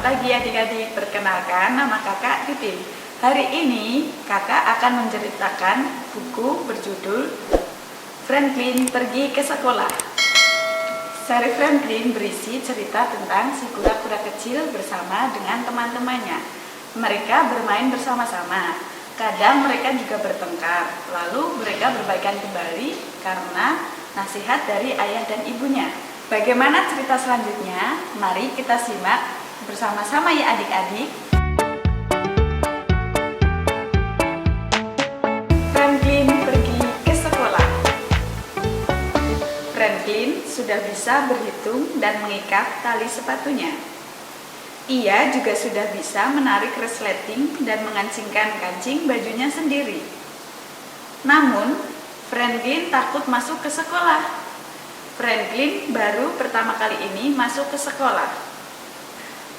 Selamat pagi adik-adik, perkenalkan nama kakak Titin. Hari ini kakak akan menceritakan buku berjudul Franklin Pergi ke Sekolah. Seri Franklin berisi cerita tentang si kura-kura kecil bersama dengan teman-temannya. Mereka bermain bersama-sama, kadang mereka juga bertengkar, lalu mereka berbaikan kembali karena nasihat dari ayah dan ibunya. Bagaimana cerita selanjutnya? Mari kita simak bersama-sama ya adik-adik. Franklin pergi ke sekolah. Franklin sudah bisa berhitung dan mengikat tali sepatunya. Ia juga sudah bisa menarik resleting dan mengancingkan kancing bajunya sendiri. Namun, Franklin takut masuk ke sekolah. Franklin baru pertama kali ini masuk ke sekolah.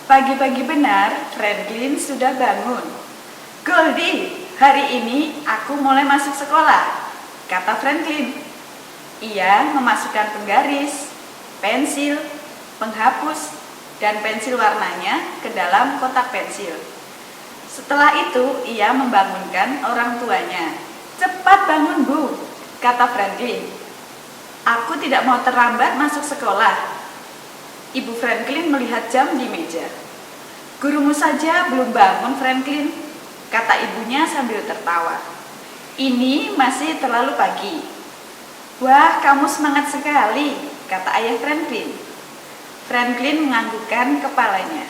Pagi-pagi benar, Franklin sudah bangun. "Goldie, hari ini aku mulai masuk sekolah," kata Franklin. Ia memasukkan penggaris, pensil, penghapus, dan pensil warnanya ke dalam kotak pensil. Setelah itu, ia membangunkan orang tuanya. "Cepat bangun, Bu," kata Franklin. "Aku tidak mau terlambat masuk sekolah." Ibu Franklin melihat jam di meja. "Gurumu saja belum bangun, Franklin," kata ibunya sambil tertawa. "Ini masih terlalu pagi." "Wah, kamu semangat sekali," kata ayah Franklin. Franklin menganggukkan kepalanya.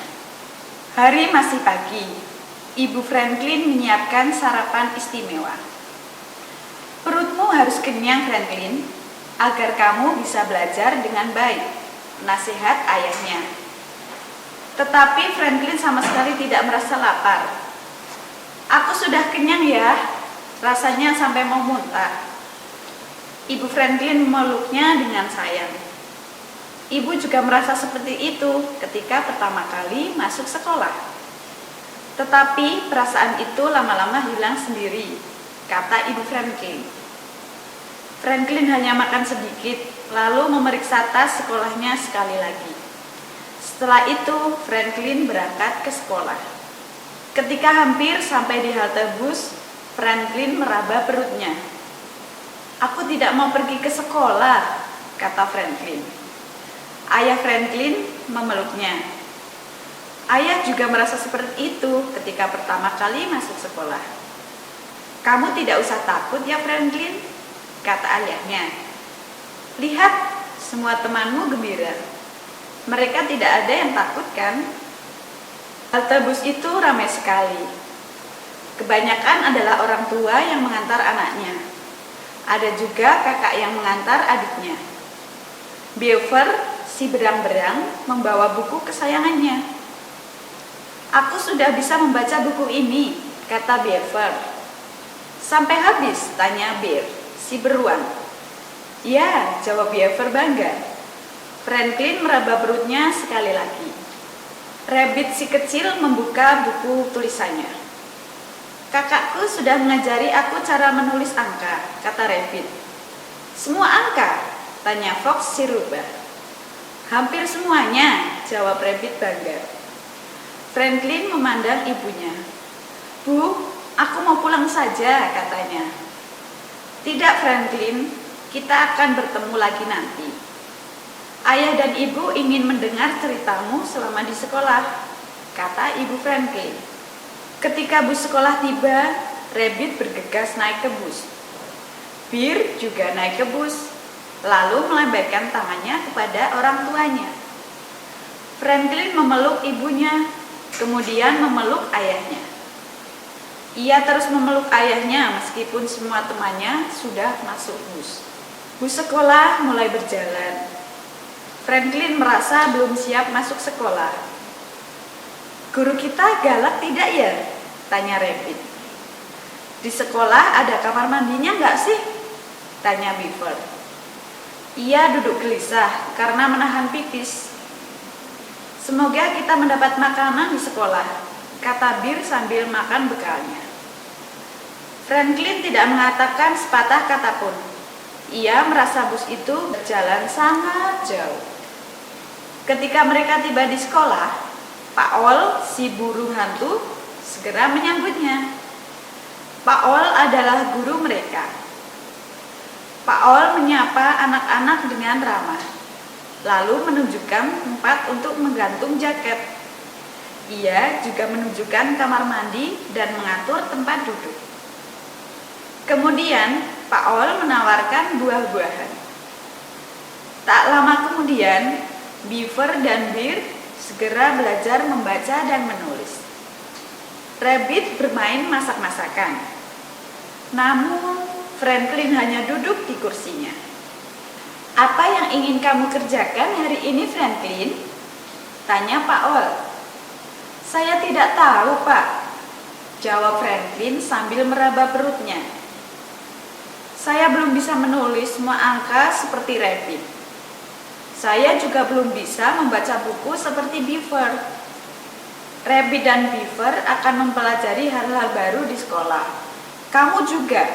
Hari masih pagi. Ibu Franklin menyiapkan sarapan istimewa. "Perutmu harus kenyang, Franklin, agar kamu bisa belajar dengan baik," nasihat ayahnya. Tetapi Franklin sama sekali tidak merasa lapar. "Aku sudah kenyang ya, rasanya sampai mau muntah." Ibu Franklin memeluknya dengan sayang. Ibu juga merasa seperti itu ketika pertama kali masuk sekolah. Tetapi perasaan itu lama-lama hilang sendiri, kata Ibu Franklin. Franklin hanya makan sedikit, lalu memeriksa tas sekolahnya sekali lagi. Setelah itu, Franklin berangkat ke sekolah. Ketika hampir sampai di halte bus, Franklin meraba perutnya. "Aku tidak mau pergi ke sekolah," kata Franklin. Ayah Franklin memeluknya. Ayah juga merasa seperti itu ketika pertama kali masuk sekolah. "Kamu tidak usah takut ya, Franklin," kata ayahnya. "Lihat, semua temanmu gembira. Mereka tidak ada yang takut kan?" Halte bus itu ramai sekali. Kebanyakan adalah orang tua yang mengantar anaknya. Ada juga kakak yang mengantar adiknya. Beaver, si berang-berang, membawa buku kesayangannya. "Aku sudah bisa membaca buku ini," kata Beaver. "Sampai habis?" tanya Bear, si beruang. "Ya," jawab Beaver bangga. Franklin meraba perutnya sekali lagi. Rabbit si kecil membuka buku tulisannya. "Kakakku sudah mengajari aku cara menulis angka," kata Rabbit. "Semua angka?" tanya Fox si rubah. "Hampir semuanya," jawab Rabbit bangga. Franklin memandang ibunya. "Bu, aku mau pulang saja," katanya. "Tidak, Franklin, kita akan bertemu lagi nanti. Ayah dan ibu ingin mendengar ceritamu selama di sekolah," kata ibu Franklin. Ketika bus sekolah tiba, Rabbit bergegas naik ke bus. Bear juga naik ke bus, lalu melambaikan tangannya kepada orang tuanya. Franklin memeluk ibunya, kemudian memeluk ayahnya. Ia terus memeluk ayahnya meskipun semua temannya sudah masuk bus. Bus sekolah mulai berjalan. Franklin merasa belum siap masuk sekolah. "Guru kita galak tidak ya?" tanya Rabbit. "Di sekolah ada kamar mandinya nggak sih?" tanya Beaver. Ia duduk gelisah karena menahan pipis. "Semoga kita mendapat makanan di sekolah," kata Bear sambil makan bekalnya. Franklin tidak mengatakan sepatah kata pun. Ia merasa bus itu berjalan sangat jauh. Ketika mereka tiba di sekolah, Pak Ol, si burung hantu, segera menyambutnya. Pak Ol adalah guru mereka. Pak Ol menyapa anak-anak dengan ramah, lalu menunjukkan tempat untuk menggantung jaket. Ia juga menunjukkan kamar mandi dan mengatur tempat duduk. Kemudian Pak Ol menawarkan buah-buahan. Tak lama kemudian, Beaver dan Bear segera belajar membaca dan menulis. Rabbit bermain masak-masakan. Namun, Franklin hanya duduk di kursinya. "Apa yang ingin kamu kerjakan hari ini, Franklin?" tanya Pak Ol. "Saya tidak tahu, Pak," jawab Franklin sambil meraba perutnya. "Saya belum bisa menulis semua angka seperti Rabbit. Saya juga belum bisa membaca buku seperti Beaver. Rabbit dan Beaver akan mempelajari hal-hal baru di sekolah. Kamu juga,"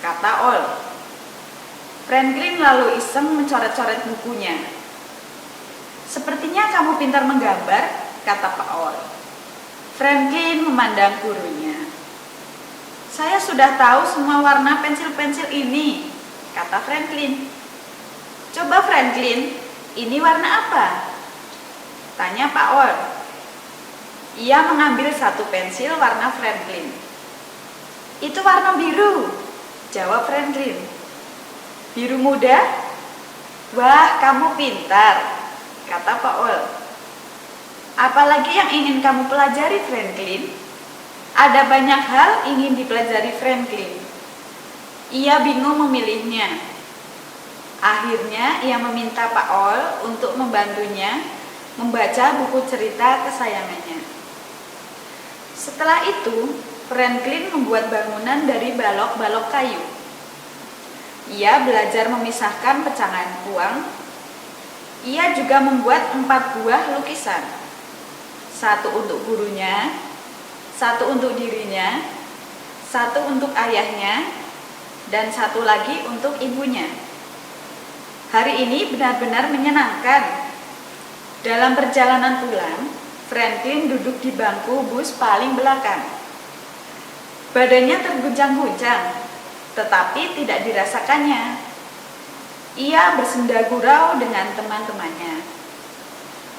kata Ol. Franklin lalu iseng mencoret-coret bukunya. "Sepertinya kamu pintar menggambar," kata Pak Ol. Franklin memandang gurunya. "Saya sudah tahu semua warna pensil-pensil ini," kata Franklin. "Coba Franklin, ini warna apa?" tanya Pak Ol. Ia mengambil satu pensil warna Franklin. "Itu warna biru," jawab Franklin. "Biru muda? Wah, kamu pintar," kata Pak Ol. "Apalagi yang ingin kamu pelajari, Franklin?" Ada banyak hal ingin dipelajari Franklin. Ia bingung memilihnya. Akhirnya ia meminta Pak Ol untuk membantunya membaca buku cerita kesayangannya. Setelah itu, Franklin membuat bangunan dari balok-balok kayu. Ia belajar memisahkan pecahan uang. Ia juga membuat 4 buah lukisan. Satu untuk gurunya, satu untuk dirinya, satu untuk ayahnya, dan satu lagi untuk ibunya. Hari ini benar-benar menyenangkan. Dalam perjalanan pulang, Franklin duduk di bangku bus paling belakang. Badannya terguncang-guncang, tetapi tidak dirasakannya. Ia bersenda gurau dengan teman-temannya.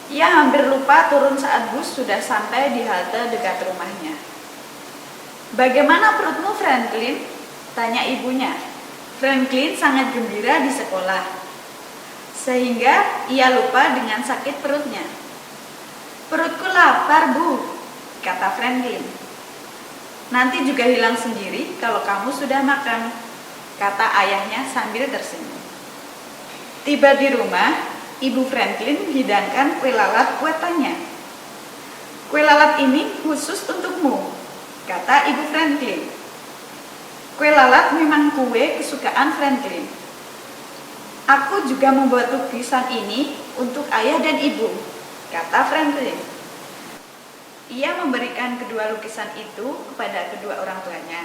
Ia hampir lupa turun saat bus sudah sampai di halte dekat rumahnya. "Bagaimana perutmu, Franklin?" tanya ibunya. Franklin sangat gembira di sekolah, sehingga ia lupa dengan sakit perutnya. "Perutku lapar, Bu," kata Franklin. "Nanti juga hilang sendiri kalau kamu sudah makan," kata ayahnya sambil tersenyum. Tiba di rumah, Ibu Franklin hidangkan kue lalat buatannya. "Kue lalat ini khusus untukmu," kata Ibu Franklin. Kue lalat memang kue kesukaan Franklin. "Aku juga membuat lukisan ini untuk ayah dan ibu," kata Franklin. Ia memberikan kedua lukisan itu kepada kedua orang tuanya,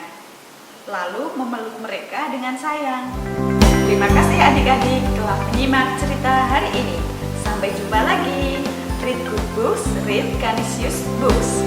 lalu memeluk mereka dengan sayang. Terima kasih adik-adik telah menyimak cerita hari ini. Sampai jumpa lagi. Read good books, read Canisius Books.